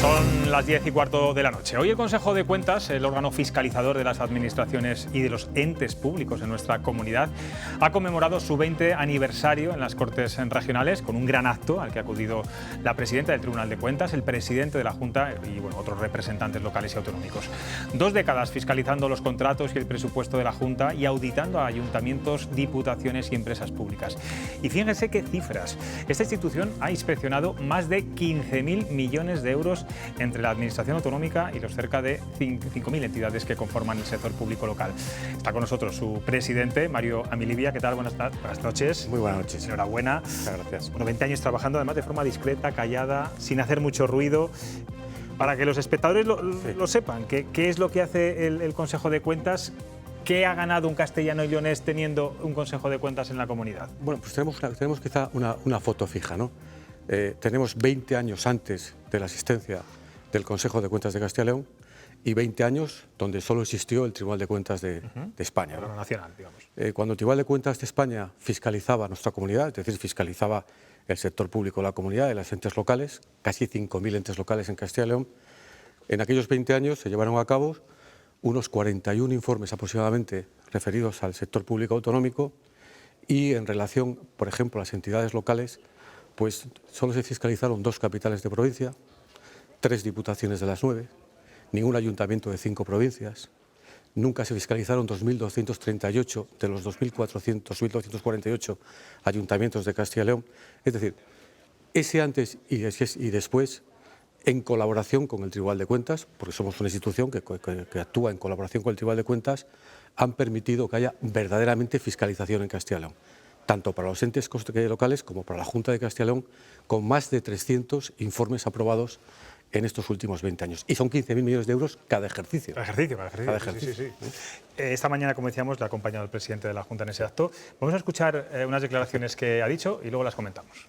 Son las 10:15 de la noche. Hoy el Consejo de Cuentas, el órgano fiscalizador de las administraciones y de los entes públicos en nuestra comunidad, ha conmemorado su 20 aniversario en las Cortes Regionales con un gran acto al que ha acudido la presidenta del Tribunal de Cuentas, el presidente de la Junta y otros representantes locales y autonómicos. 2 décadas fiscalizando los contratos y el presupuesto de la Junta y auditando a ayuntamientos, diputaciones y empresas públicas. Y fíjense qué cifras. Esta institución ha inspeccionado más de 15.000 millones de euros entre la Administración autonómica y los cerca de 5.000 entidades que conforman el sector público local. Está con nosotros su presidente, Mario Amilibia. ¿Qué tal? Buenas noches. Muy buenas noches. Enhorabuena. Muchas gracias. 20 años trabajando, además de forma discreta, callada, sin hacer mucho ruido. Para que los espectadores lo sepan, ¿qué es lo que hace el Consejo de Cuentas? ¿Qué ha ganado un castellano y leonés teniendo un Consejo de Cuentas en la comunidad? Bueno, pues tenemos quizá una foto fija, ¿no? Tenemos 20 años antes de la existencia del Consejo de Cuentas de Castilla y León y 20 años donde solo existió el Tribunal de Cuentas de España, ¿no? Nacional, digamos. Cuando el Tribunal de Cuentas de España fiscalizaba nuestra comunidad, es decir, fiscalizaba el sector público de la comunidad, de los entes locales, casi 5.000 entes locales en Castilla y León, en aquellos 20 años se llevaron a cabo unos 41 informes aproximadamente referidos al sector público autonómico y en relación, por ejemplo, a las entidades locales, pues solo se fiscalizaron 2 capitales de provincia, 3 diputaciones de las 9, ningún ayuntamiento de 5 provincias, nunca se fiscalizaron 2.238 de los 2.248 ayuntamientos de Castilla y León. Es decir, ese antes y después, en colaboración con el Tribunal de Cuentas, porque somos una institución que actúa en colaboración con el Tribunal de Cuentas, han permitido que haya verdaderamente fiscalización en Castilla y León, tanto para los entes locales como para la Junta de Castilla y León, con más de 300 informes aprobados en estos últimos 20 años. Y son 15.000 millones de euros cada ejercicio. Cada ejercicio. Sí. Esta mañana, como decíamos, le ha acompañado el presidente de la Junta en ese acto. Vamos a escuchar unas declaraciones que ha dicho y luego las comentamos.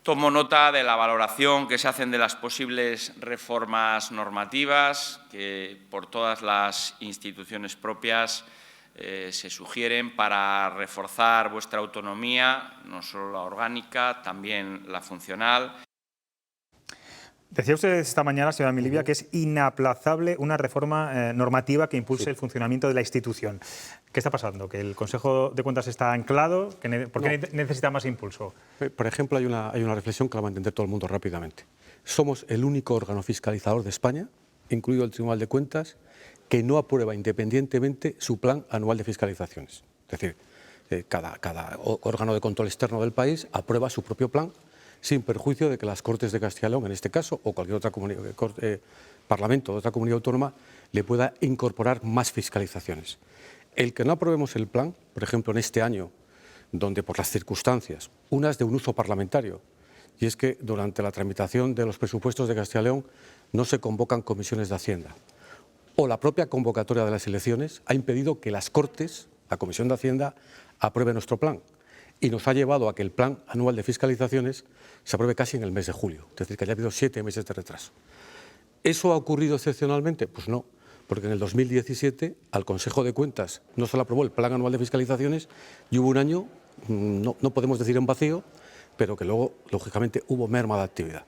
Tomo nota de la valoración que se hacen de las posibles reformas normativas que por todas las instituciones propias se sugieren para reforzar vuestra autonomía, no solo la orgánica, también la funcional. Decía usted esta mañana, señora Amilibia, que es inaplazable una reforma normativa que impulse el funcionamiento de la institución. ¿Qué está pasando? ¿Que el Consejo de Cuentas está anclado? ¿Por qué necesita más impulso? Por ejemplo, hay una reflexión que la va a entender todo el mundo rápidamente. Somos el único órgano fiscalizador de España, incluido el Tribunal de Cuentas, que no aprueba independientemente su plan anual de fiscalizaciones. Es decir, cada órgano de control externo del país aprueba su propio plan, sin perjuicio de que las Cortes de Castilla y León, en este caso, o cualquier otro parlamento de otra comunidad autónoma, le pueda incorporar más fiscalizaciones. El que no aprobemos el plan, por ejemplo, en este año, donde por las circunstancias, unas de un uso parlamentario, y es que durante la tramitación de los presupuestos de Castilla y León no se convocan comisiones de Hacienda, o la propia convocatoria de las elecciones ha impedido que las Cortes, la Comisión de Hacienda, apruebe nuestro plan. Y nos ha llevado a que el plan anual de fiscalizaciones se apruebe casi en el mes de julio, es decir, que haya habido 7 meses de retraso. ¿Eso ha ocurrido excepcionalmente? Pues no, porque en el 2017 al Consejo de Cuentas no se le aprobó el plan anual de fiscalizaciones y hubo un año, no podemos decir en vacío, pero que luego, lógicamente, hubo merma de actividad.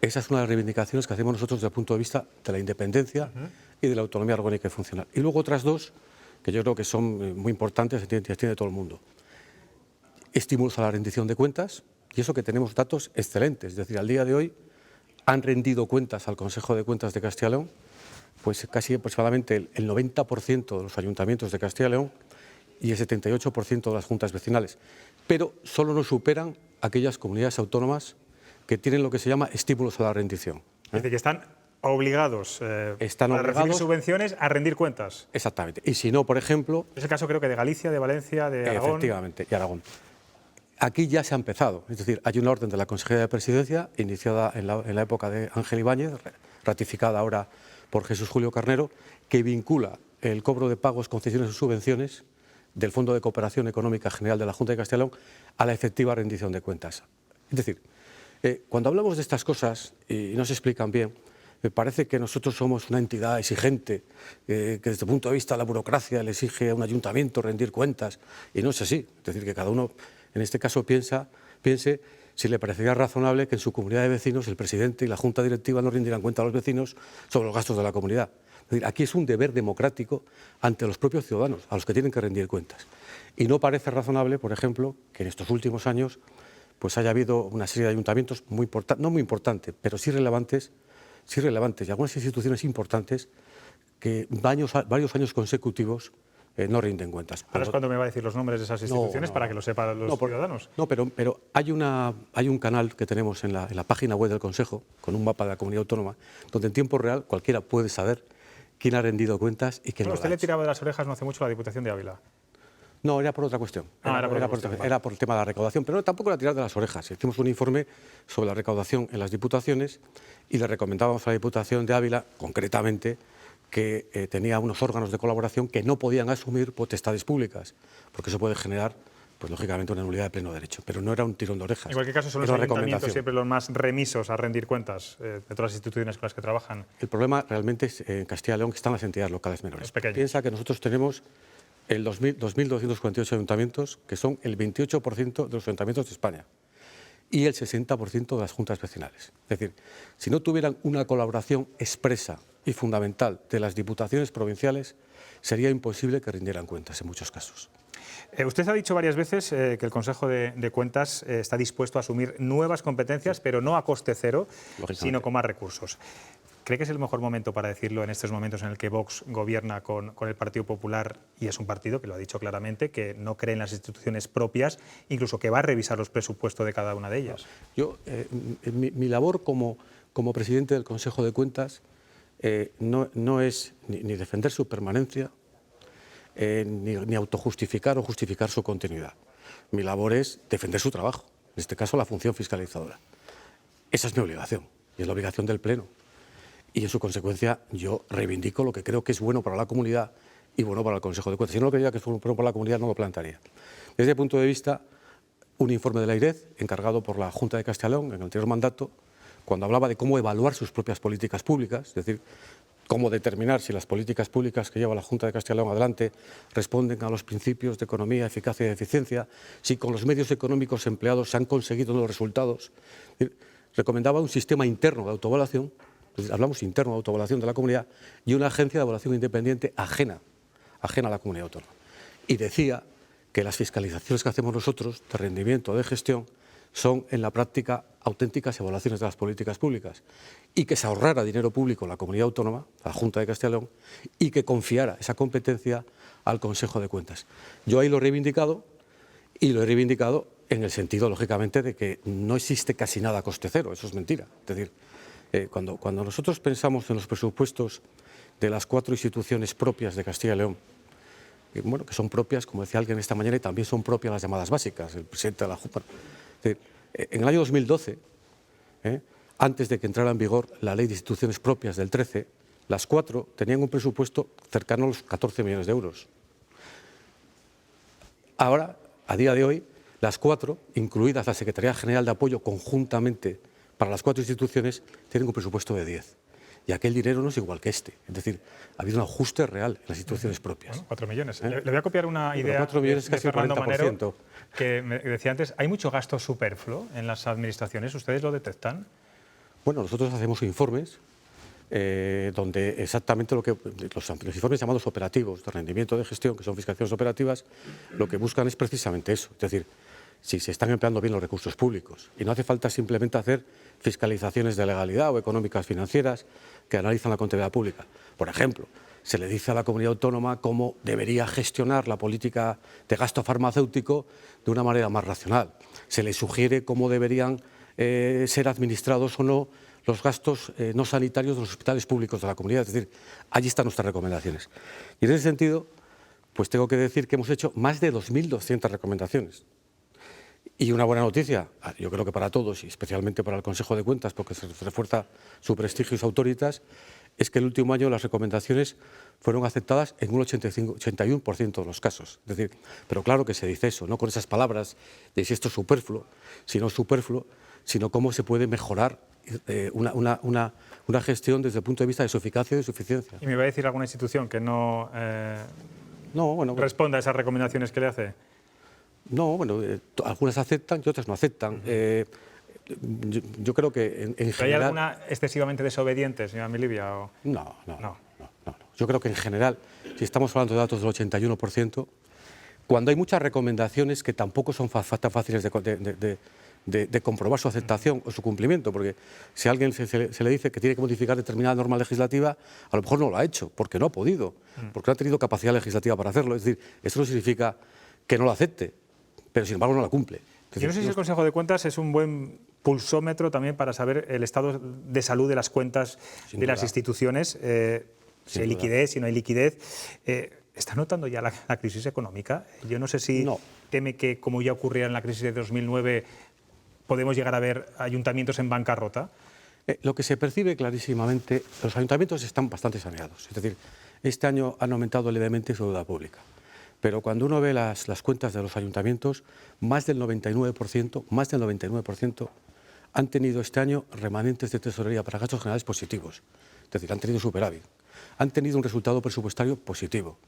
Esa es una de las reivindicaciones que hacemos nosotros desde el punto de vista de la independencia y de la autonomía orgánica y funcional. Y luego otras 2, que yo creo que son muy importantes y tiene todo el mundo. Estímulos a la rendición de cuentas, y eso que tenemos datos excelentes. Es decir, al día de hoy han rendido cuentas al Consejo de Cuentas de Castilla y León, pues casi aproximadamente el 90% de los ayuntamientos de Castilla y León y el 78% de las juntas vecinales. Pero solo nos superan aquellas comunidades autónomas que tienen lo que se llama estímulos a la rendición. Es decir, que están obligados, para recibir subvenciones, a rendir cuentas. Exactamente. Y si no, por ejemplo... Es el caso, creo que de Galicia, de Valencia, de Aragón. Efectivamente, y Aragón. Aquí ya se ha empezado, es decir, hay una orden de la Consejería de Presidencia iniciada en la época de Ángel Ibáñez, ratificada ahora por Jesús Julio Carnero, que vincula el cobro de pagos, concesiones o subvenciones del Fondo de Cooperación Económica General de la Junta de Castilla y León a la efectiva rendición de cuentas. Es decir, cuando hablamos de estas cosas y no se explican bien, me parece que nosotros somos una entidad exigente, que desde el punto de vista de la burocracia le exige a un ayuntamiento rendir cuentas, y no es así. Es decir, que cada uno, en este caso, piense si le parecería razonable que en su comunidad de vecinos el presidente y la junta directiva no rindieran cuenta a los vecinos sobre los gastos de la comunidad. Es decir, aquí es un deber democrático ante los propios ciudadanos, a los que tienen que rendir cuentas. Y no parece razonable, por ejemplo, que en estos últimos años pues haya habido una serie de ayuntamientos muy importantes, no muy importantes, pero sí relevantes, y algunas instituciones importantes que varios años consecutivos no rinden cuentas. Ahora es cuando me va a decir los nombres de esas instituciones para que lo sepan los ciudadanos. No, pero hay un canal que tenemos en la página web del Consejo, con un mapa de la comunidad autónoma, donde en tiempo real cualquiera puede saber quién ha rendido cuentas y quién no lo ha hecho. Usted le tiraba de las orejas no hace mucho a la Diputación de Ávila. No, era por otra cuestión. Era por el tema de la recaudación, pero tampoco era tirar de las orejas. Hicimos un informe sobre la recaudación en las diputaciones y le recomendábamos a la Diputación de Ávila, concretamente, que tenía unos órganos de colaboración que no podían asumir potestades públicas, porque eso puede generar, pues lógicamente, una nulidad de pleno derecho. Pero no era un tirón de orejas. En cualquier caso, son los ayuntamientos siempre los más remisos a rendir cuentas de todas las instituciones con las que trabajan. El problema realmente es en Castilla y León, que están las entidades locales menores. Piensa que nosotros tenemos el 2.248 ayuntamientos, que son el 28% de los ayuntamientos de España, y el 60% de las juntas vecinales. Es decir, si no tuvieran una colaboración expresa y fundamental de las diputaciones provinciales, sería imposible que rindieran cuentas en muchos casos. Usted ha dicho varias veces que el Consejo de Cuentas está dispuesto a asumir nuevas competencias, pero no a coste cero, sino con más recursos. ¿Cree que es el mejor momento para decirlo en estos momentos en el que Vox gobierna con el Partido Popular y es un partido que lo ha dicho claramente, que no cree en las instituciones propias, incluso que va a revisar los presupuestos de cada una de ellas? Yo, mi labor como presidente del Consejo de Cuentas no es ni defender su permanencia, ni autojustificar o justificar su continuidad. Mi labor es defender su trabajo, en este caso la función fiscalizadora. Esa es mi obligación y es la obligación del Pleno. Y en su consecuencia yo reivindico lo que creo que es bueno para la comunidad y bueno para el Consejo de Cuentas. Si no lo creía que es bueno para la comunidad no lo plantearía. Desde ese punto de vista, un informe de la AIREF encargado por la Junta de Castilla y León en el anterior mandato, cuando hablaba de cómo evaluar sus propias políticas públicas, es decir, cómo determinar si las políticas públicas que lleva la Junta de Castilla y León adelante responden a los principios de economía, eficacia y eficiencia, si con los medios económicos empleados se han conseguido los resultados. Recomendaba un sistema interno de autoevaluación, hablamos interno de autoevaluación de la comunidad, y una agencia de evaluación independiente ajena a la comunidad autónoma. Y decía que las fiscalizaciones que hacemos nosotros de rendimiento, de gestión, son en la práctica auténticas evaluaciones de las políticas públicas y que se ahorrara dinero público en la comunidad autónoma, la Junta de Castilla y León, y que confiara esa competencia al Consejo de Cuentas. Yo ahí lo he reivindicado y lo he reivindicado en el sentido, lógicamente, de que no existe casi nada a coste cero, eso es mentira. Es decir, cuando nosotros pensamos en los presupuestos de las 4 instituciones propias de Castilla y León, bueno, que son propias, como decía alguien esta mañana, y también son propias las llamadas básicas, el presidente de la Junta. En el año 2012, antes de que entrara en vigor la Ley de Instituciones Propias del 13, las 4 tenían un presupuesto cercano a los 14 millones de euros. Ahora, a día de hoy, las 4, incluidas la Secretaría General de Apoyo conjuntamente para las 4 instituciones, tienen un presupuesto de 10. Y aquel dinero no es igual que este. Es decir, ha habido un ajuste real en las instituciones propias. Bueno, 4 millones. Le voy a copiar una idea 4 millones, de casi el 40%. Manero, que me decía antes, ¿hay mucho gasto superfluo en las administraciones? ¿Ustedes lo detectan? Bueno, nosotros hacemos informes donde exactamente los informes llamados operativos de rendimiento de gestión, que son fiscalizaciones operativas, lo que buscan es precisamente eso. Es decir, si se están empleando bien los recursos públicos. Y no hace falta simplemente hacer fiscalizaciones de legalidad o económicas financieras que analizan la contabilidad pública. Por ejemplo, se le dice a la comunidad autónoma cómo debería gestionar la política de gasto farmacéutico de una manera más racional. Se le sugiere cómo deberían ser administrados o no los gastos no sanitarios de los hospitales públicos de la comunidad. Es decir, allí están nuestras recomendaciones. Y en ese sentido, pues tengo que decir que hemos hecho más de 2.200 recomendaciones. Y una buena noticia, yo creo que para todos y especialmente para el Consejo de Cuentas, porque se refuerza su prestigio y su autoritas, es que el último año las recomendaciones fueron aceptadas en un 81% de los casos. Es decir, pero claro que se dice eso, no con esas palabras de si esto es superfluo, sino cómo se puede mejorar una gestión desde el punto de vista de su eficacia y de su eficiencia. ¿Y me va a decir alguna institución que no responda a esas recomendaciones que le hace? No, bueno, algunas aceptan y otras no aceptan. Yo creo que en general... ¿Hay alguna excesivamente desobediente, señora Melibia? O... No. Yo creo que en general, si estamos hablando de datos del 81%, cuando hay muchas recomendaciones que tampoco son tan fáciles de comprobar su aceptación o su cumplimiento, porque si a alguien se le dice que tiene que modificar determinada norma legislativa, a lo mejor no lo ha hecho, porque no ha podido, porque no ha tenido capacidad legislativa para hacerlo. Es decir, eso no significa que no lo acepte, pero sin embargo no la cumple. Yo no sé si el Consejo de Cuentas es un buen pulsómetro también para saber el estado de salud de las cuentas de las instituciones, si hay liquidez, si no hay liquidez. ¿Está notando ya la crisis económica? Yo no sé si teme que, como ya ocurría en la crisis de 2009, podemos llegar a ver ayuntamientos en bancarrota. Lo que se percibe clarísimamente, los ayuntamientos están bastante saneados. Es decir, este año han aumentado levemente su deuda pública. Pero cuando uno ve las cuentas de los ayuntamientos, más del 99% han tenido este año remanentes de tesorería para gastos generales positivos. Es decir, han tenido superávit. Han tenido un resultado presupuestario positivo.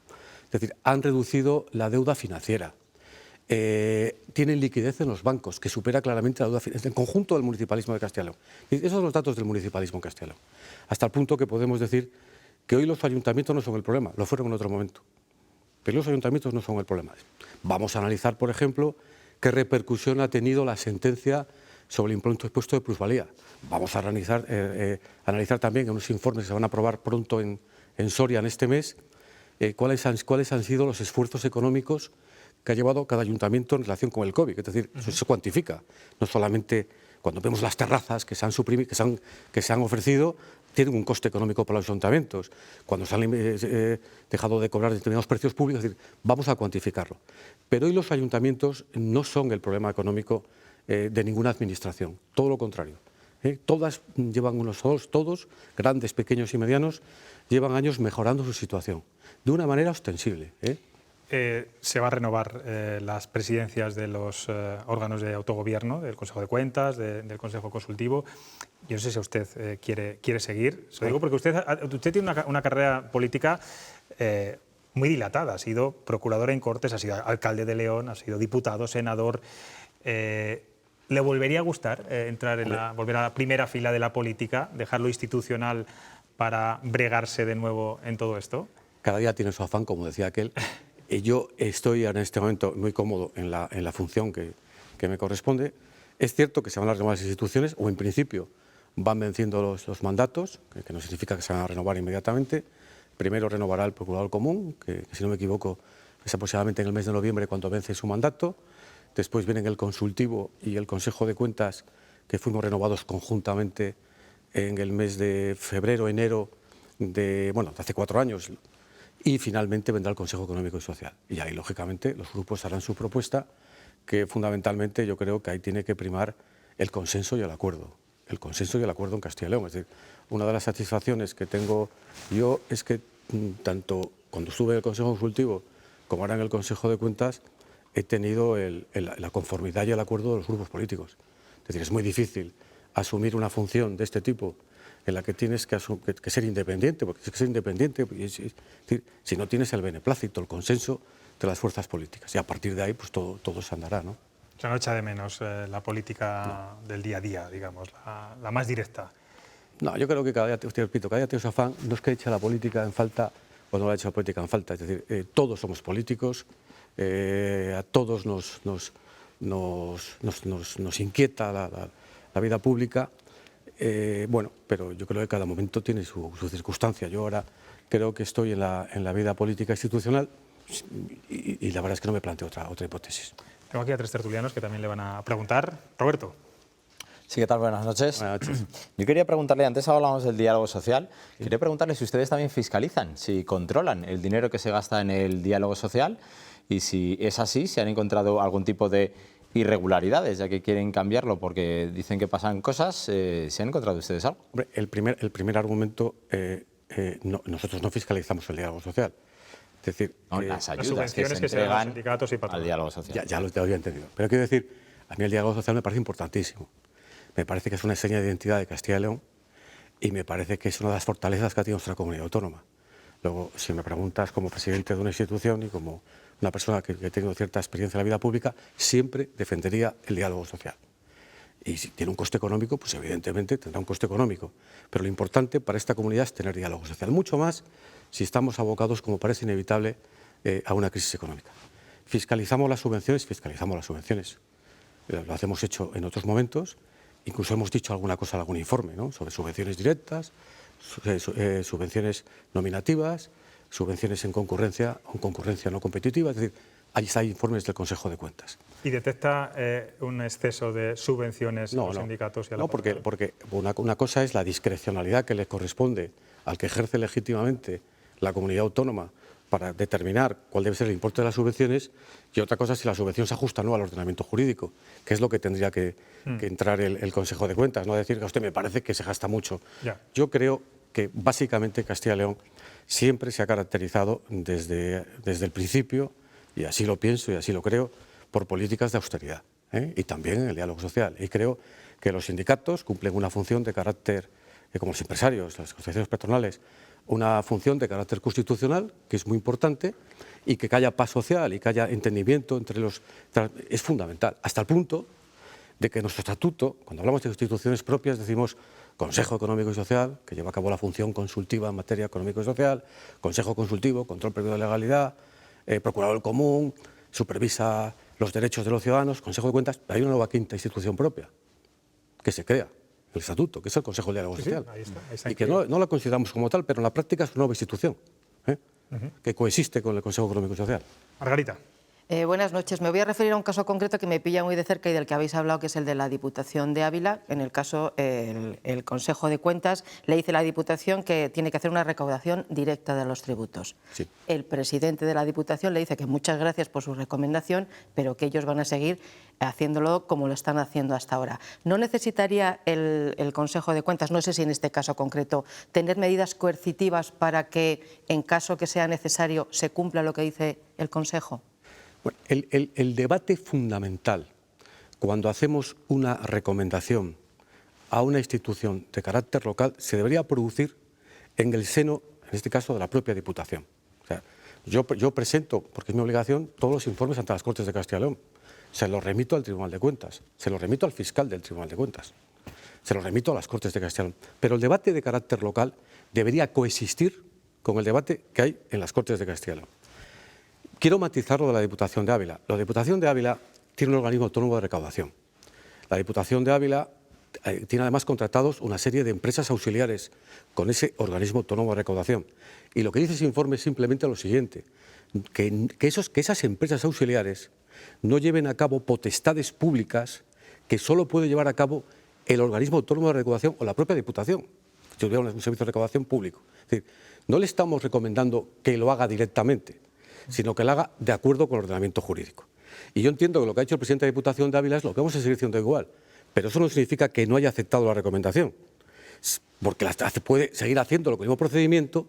Es decir, han reducido la deuda financiera. Tienen liquidez en los bancos, que supera claramente la deuda financiera, el conjunto del municipalismo de Castilla y León. Esos son los datos del municipalismo en Castilla y León. Hasta el punto que podemos decir que hoy los ayuntamientos no son el problema, lo fueron en otro momento. Pero los ayuntamientos no son el problema. Vamos a analizar, por ejemplo, qué repercusión ha tenido la sentencia sobre el impuesto de plusvalía. Vamos a analizar también en unos informes que se van a aprobar pronto en Soria en este mes, cuáles han sido los esfuerzos económicos que ha llevado cada ayuntamiento en relación con el COVID. Es decir, eso se cuantifica. No solamente cuando vemos las terrazas que se han suprimido, que se han ofrecido, tienen un coste económico para los ayuntamientos. Cuando se han dejado de cobrar determinados precios públicos, es decir, vamos a cuantificarlo. Pero hoy los ayuntamientos no son el problema económico de ninguna administración, todo lo contrario. Todas llevan todos, grandes, pequeños y medianos, llevan años mejorando su situación, de una manera ostensible. Se va a renovar las presidencias de los órganos de autogobierno, del Consejo de Cuentas, del Consejo Consultivo. Yo no sé si usted quiere seguir. Se lo digo porque usted tiene una carrera política muy dilatada. Ha sido procurador en Cortes, ha sido alcalde de León, ha sido diputado, senador. ¿Le volvería a gustar volver a la primera fila de la política, dejar lo institucional para bregarse de nuevo en todo esto? Cada día tiene su afán, como decía aquel. Yo estoy en este momento muy cómodo en la función que me corresponde. Es cierto que se van a renovar las instituciones, o en principio van venciendo los mandatos, que no significa que se van a renovar inmediatamente. Primero renovará el Procurador Común, que si no me equivoco es aproximadamente en el mes de noviembre cuando vence su mandato. Después vienen el Consultivo y el Consejo de Cuentas, que fuimos renovados conjuntamente en el mes de febrero, enero de hace 4 años. Y finalmente vendrá el Consejo Económico y Social. Y ahí, lógicamente, los grupos harán su propuesta, que fundamentalmente yo creo que ahí tiene que primar el consenso y el acuerdo. El consenso y el acuerdo en Castilla y León. Es decir, una de las satisfacciones que tengo yo es que tanto cuando estuve en el Consejo Consultivo como ahora en el Consejo de Cuentas he tenido la conformidad y el acuerdo de los grupos políticos. Es decir, es muy difícil asumir una función de este tipo en la que tienes que ser independiente, porque tienes que ser independiente, es decir, si no tienes el beneplácito, el consenso de las fuerzas políticas. Y a partir de ahí, pues todo se andará, ¿no? O sea, no echa de menos la política del día a día, digamos, la más directa. No, yo creo que cada día, te repito, cada día tiene su afán. No es que eche la política en falta o no la eche la política en falta. Es decir, todos somos políticos, a todos nos inquieta la vida pública. Pero yo creo que cada momento tiene su circunstancia. Yo ahora creo que estoy en la vida política institucional y la verdad es que no me planteo otra hipótesis. Tengo aquí a 3 tertulianos que también le van a preguntar. Roberto. Sí, ¿qué tal? Buenas noches. Buenas noches. Yo quería preguntarle, antes hablábamos del diálogo social, quería preguntarle si ustedes también fiscalizan, si controlan el dinero que se gasta en el diálogo social y si es así, si han encontrado algún tipo de irregularidades, ya que quieren cambiarlo porque dicen que pasan cosas, ¿se han encontrado ustedes algo? Hombre, el primer argumento, nosotros no fiscalizamos el diálogo social. Es decir, las ayudas que se entregan al diálogo social. Ya lo había entendido. Pero quiero decir, a mí el diálogo social me parece importantísimo. Me parece que es una seña de identidad de Castilla y León y me parece que es una de las fortalezas que ha tenido nuestra comunidad autónoma. Luego, si me preguntas como presidente de una institución y como una persona que tengo cierta experiencia en la vida pública, siempre defendería el diálogo social. Y si tiene un coste económico, pues evidentemente tendrá un coste económico. Pero lo importante para esta comunidad es tener diálogo social. Mucho más si estamos abocados, como parece inevitable, a una crisis económica. Fiscalizamos las subvenciones. Lo hemos hecho en otros momentos. Incluso hemos dicho alguna cosa en algún informe, ¿no?, sobre subvenciones directas, subvenciones nominativas, subvenciones en concurrencia no competitiva. Es decir, ahí hay informes del Consejo de Cuentas. ¿Y detecta un exceso de subvenciones a los sindicatos y a la patronal? porque una cosa es la discrecionalidad que le corresponde al que ejerce legítimamente la comunidad autónoma para determinar cuál debe ser el importe de las subvenciones, y otra cosa es si la subvención se ajusta o no al ordenamiento jurídico, que es lo que tendría que entrar el Consejo de Cuentas, no decir que a usted me parece que se gasta mucho. Ya. Yo creo que básicamente Castilla y León siempre se ha caracterizado desde el principio, y así lo pienso y así lo creo, por políticas de austeridad, y también en el diálogo social. Y creo que los sindicatos cumplen una función de carácter, como los empresarios, las asociaciones patronales, una función de carácter constitucional, que es muy importante, y que haya paz social y que haya entendimiento entre los... es fundamental, hasta el punto de que nuestro estatuto, cuando hablamos de instituciones propias, decimos Consejo Económico y Social, que lleva a cabo la función consultiva en materia económico y social, Consejo Consultivo, control previo de legalidad, Procurador común, supervisa los derechos de los ciudadanos, Consejo de Cuentas. Hay una nueva quinta institución propia que se crea, el estatuto, que es el Consejo de Diálogo Social. Ahí está Y que no la consideramos como tal, pero en la práctica es una nueva institución, que coexiste con el Consejo Económico y Social. Margarita. Buenas noches. Me voy a referir a un caso concreto que me pilla muy de cerca y del que habéis hablado, que es el de la Diputación de Ávila. En el caso, el Consejo de Cuentas le dice a la Diputación que tiene que hacer una recaudación directa de los tributos. Sí. El presidente de la Diputación le dice que muchas gracias por su recomendación, pero que ellos van a seguir haciéndolo como lo están haciendo hasta ahora. ¿No necesitaría el Consejo de Cuentas, no sé si en este caso concreto, tener medidas coercitivas para que, en caso que sea necesario, se cumpla lo que dice el Consejo? Bueno, el debate fundamental cuando hacemos una recomendación a una institución de carácter local se debería producir en el seno, en este caso, de la propia Diputación. O sea, yo presento, porque es mi obligación, todos los informes ante las Cortes de Castilla y León. Se los remito al Tribunal de Cuentas, se los remito al fiscal del Tribunal de Cuentas, se los remito a las Cortes de Castilla y León. Pero el debate de carácter local debería coexistir con el debate que hay en las Cortes de Castilla y León. Quiero matizar lo de la Diputación de Ávila. La Diputación de Ávila tiene un organismo autónomo de recaudación. La Diputación de Ávila tiene además contratados una serie de empresas auxiliares con ese organismo autónomo de recaudación. Y lo que dice ese informe es simplemente lo siguiente, que esas empresas auxiliares no lleven a cabo potestades públicas que solo puede llevar a cabo el organismo autónomo de recaudación o la propia Diputación, si hubiera un servicio de recaudación público. Es decir, no le estamos recomendando que lo haga directamente, sino que lo haga de acuerdo con el ordenamiento jurídico. Y yo entiendo que lo que ha hecho el presidente de la Diputación de Ávila es lo que vamos a seguir haciendo igual, pero eso no significa que no haya aceptado la recomendación, porque puede seguir haciendo el mismo procedimiento,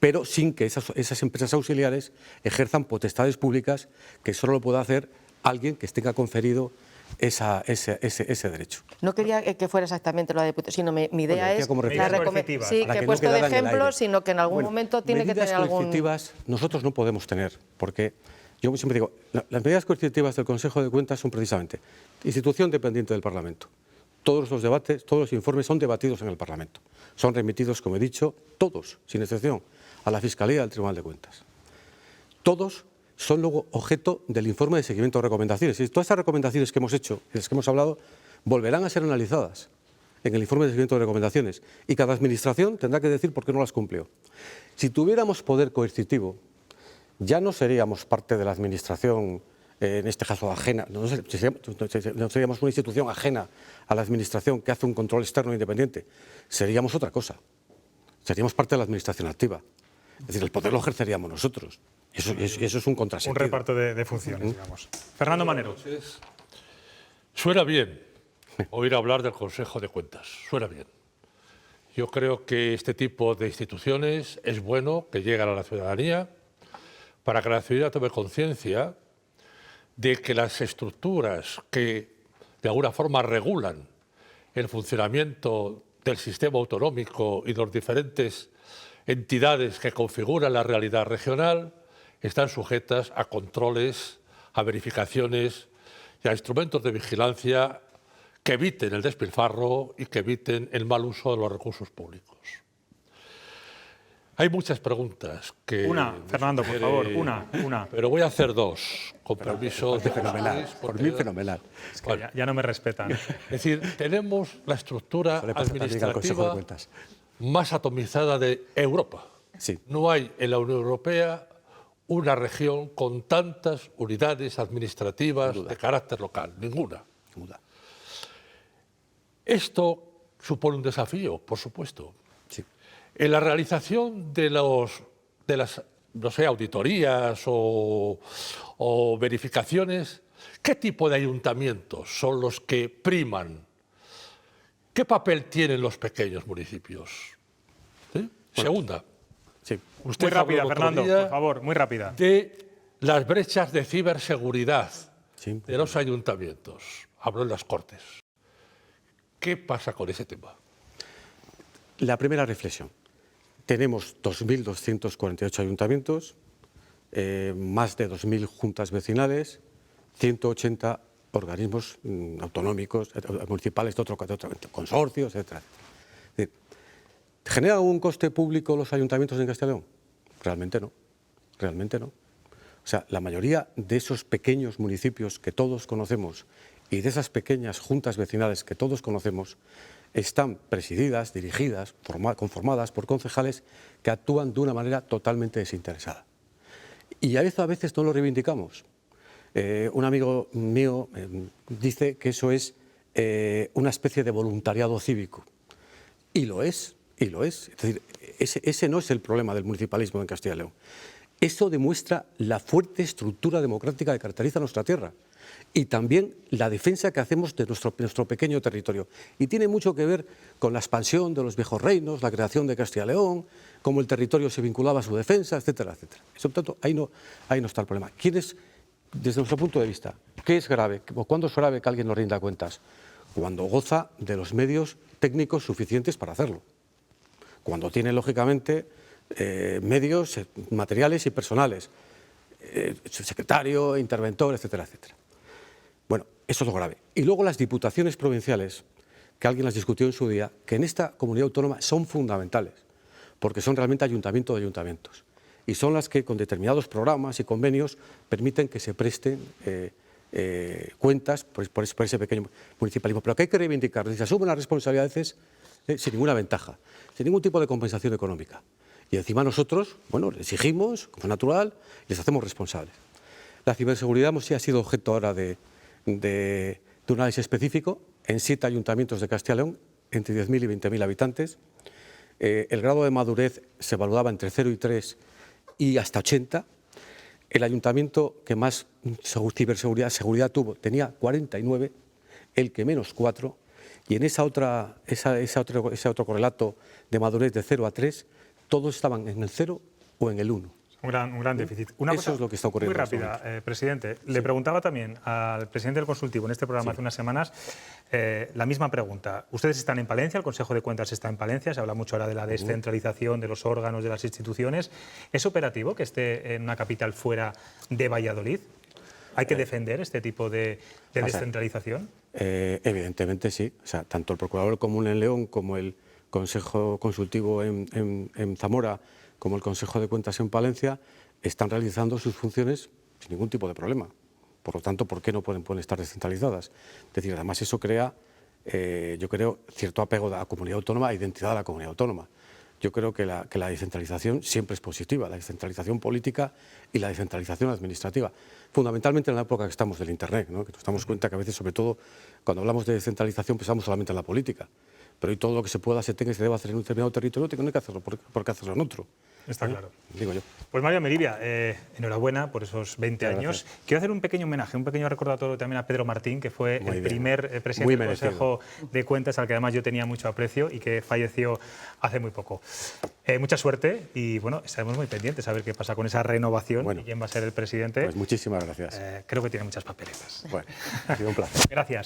pero sin que esas empresas auxiliares ejerzan potestades públicas que solo lo pueda hacer alguien que tenga conferido ese derecho. No quería que fuera exactamente lo de Diputación, sino mi idea es la recomendación. Sí, que he puesto de ejemplo, sino que en algún momento tiene que tener algún... Medidas coercitivas nosotros no podemos tener, porque yo siempre digo, las medidas coercitivas del Consejo de Cuentas son precisamente institución dependiente del Parlamento. Todos los debates, todos los informes son debatidos en el Parlamento. Son remitidos, como he dicho, todos, sin excepción, a la Fiscalía y al Tribunal de Cuentas. Todos son luego objeto del informe de seguimiento de recomendaciones. Y todas estas recomendaciones que hemos hecho, de las que hemos hablado, volverán a ser analizadas en el informe de seguimiento de recomendaciones. Y cada administración tendrá que decir por qué no las cumplió. Si tuviéramos poder coercitivo, ya no seríamos parte de la administración, en este caso ajena, no seríamos una institución ajena a la administración que hace un control externo independiente. Seríamos otra cosa. Seríamos parte de la administración activa. Es decir, el poder lo ejerceríamos nosotros. Eso es un contrasentido. Un reparto de funciones, digamos. Fernando Manero. Suena bien oír hablar del Consejo de Cuentas, suena bien. Yo creo que este tipo de instituciones es bueno que lleguen a la ciudadanía para que la ciudadanía tome conciencia de que las estructuras que de alguna forma regulan el funcionamiento del sistema autonómico y de los diferentes entidades que configuran la realidad regional están sujetas a controles, a verificaciones y a instrumentos de vigilancia que eviten el despilfarro y que eviten el mal uso de los recursos públicos. Hay muchas preguntas que... Una, Fernando, por favor, una. Pero voy a hacer dos, con permiso de Fenomenal, por mí fenomenal. Es que ya no me respetan. Es decir, tenemos la estructura Eso le pasa también al Consejo de administrativa Cuentas. más atomizada de Europa. Sí. No hay en la Unión Europea una región con tantas unidades administrativas de carácter local, ninguna. Duda. Esto supone un desafío, por supuesto. Sí. En la realización de las no sé, auditorías o verificaciones, ¿qué tipo de ayuntamientos son los que priman? ¿Qué papel tienen los pequeños municipios? ¿Sí? Segunda. Sí. Usted Muy rápida, habló el otro Fernando, día por favor, muy rápida. de las brechas de ciberseguridad Sí. de los ayuntamientos. Habló en las Cortes. ¿Qué pasa con ese tema? La primera reflexión. Tenemos 2.248 ayuntamientos, más de 2.000 juntas vecinales, 180 organismos autonómicos, municipales, de otro consorcios, etc. ¿Generan un coste público los ayuntamientos en Castilla y León? Realmente no. Realmente no. O sea, la mayoría de esos pequeños municipios que todos conocemos y de esas pequeñas juntas vecinales que todos conocemos están presididas, dirigidas, conformadas por concejales que actúan de una manera totalmente desinteresada. Y a veces no lo reivindicamos. Un amigo mío dice que eso es una especie de voluntariado cívico. Y lo es, y lo es. Es decir, ese no es el problema del municipalismo en Castilla y León. Eso demuestra la fuerte estructura democrática que caracteriza nuestra tierra y también la defensa que hacemos de nuestro pequeño territorio. Y tiene mucho que ver con la expansión de los viejos reinos, la creación de Castilla y León, cómo el territorio se vinculaba a su defensa, etcétera, etcétera. Eso, por tanto, ahí no está el problema. Desde nuestro punto de vista, ¿qué es grave? ¿O cuándo es grave que alguien nos rinda cuentas? Cuando goza de los medios técnicos suficientes para hacerlo. Cuando tiene, lógicamente, medios materiales y personales, secretario, interventor, etcétera, etcétera. Bueno, eso es lo grave. Y luego las diputaciones provinciales, que alguien las discutió en su día, que en esta comunidad autónoma son fundamentales, porque son realmente ayuntamiento de ayuntamientos. Y son las que con determinados programas y convenios permiten que se presten cuentas por ese pequeño municipalismo. Pero que hay que reivindicar, se asumen las responsabilidades sin ninguna ventaja, sin ningún tipo de compensación económica. Y encima nosotros, bueno, les exigimos, como es natural, y les hacemos responsables. La ciberseguridad sí ha sido objeto ahora de un análisis específico en 7 ayuntamientos de Castilla y León, entre 10.000 y 20.000 habitantes. El grado de madurez se evaluaba entre 0 y 3 y hasta 80. El ayuntamiento que más seguridad tuvo tenía 49, el que menos 4, y en ese otro correlato de madurez de 0 a 3, todos estaban en el 0 o en el 1. Un gran déficit. Eso es lo que está ocurriendo. Muy rápida, presidente. Le preguntaba también al presidente del Consultivo en este programa hace unas semanas la misma pregunta. Ustedes están en Palencia, el Consejo de Cuentas está en Palencia, se habla mucho ahora de la descentralización de los órganos, de las instituciones. ¿Es operativo que esté en una capital fuera de Valladolid? ¿Hay que defender este tipo de descentralización? Evidentemente sí. O sea, tanto el Procurador Común en León como el Consejo Consultivo en Zamora, como el Consejo de Cuentas en Palencia, están realizando sus funciones sin ningún tipo de problema. Por lo tanto, ¿por qué no pueden estar descentralizadas? Es decir, además eso crea, yo creo, cierto apego de la comunidad autónoma e identidad de la comunidad autónoma. Yo creo que la descentralización siempre es positiva, la descentralización política y la descentralización administrativa. Fundamentalmente en la época que estamos del Internet, ¿no? Que nos damos cuenta que a veces, sobre todo, cuando hablamos de descentralización, pensamos solamente en la política. Pero hoy todo lo que se pueda, se tenga y se deba hacer en un determinado territorio, no hay que hacerlo, ¿por qué hacerlo en otro? Está claro. Digo yo. Pues María Meribia, enhorabuena por esos 20 años. Gracias. Quiero hacer un pequeño homenaje, un pequeño recordatorio también a Pedro Martín, que fue Muy el bien. primer presidente Muy del merecido. Consejo de Cuentas, al que además yo tenía mucho aprecio y que falleció hace muy poco. Mucha suerte y bueno, estaremos muy pendientes a ver qué pasa con esa renovación y quién va a ser el presidente. Pues muchísimas gracias. Creo que tiene muchas papeletas. Bueno, ha sido un placer. Gracias.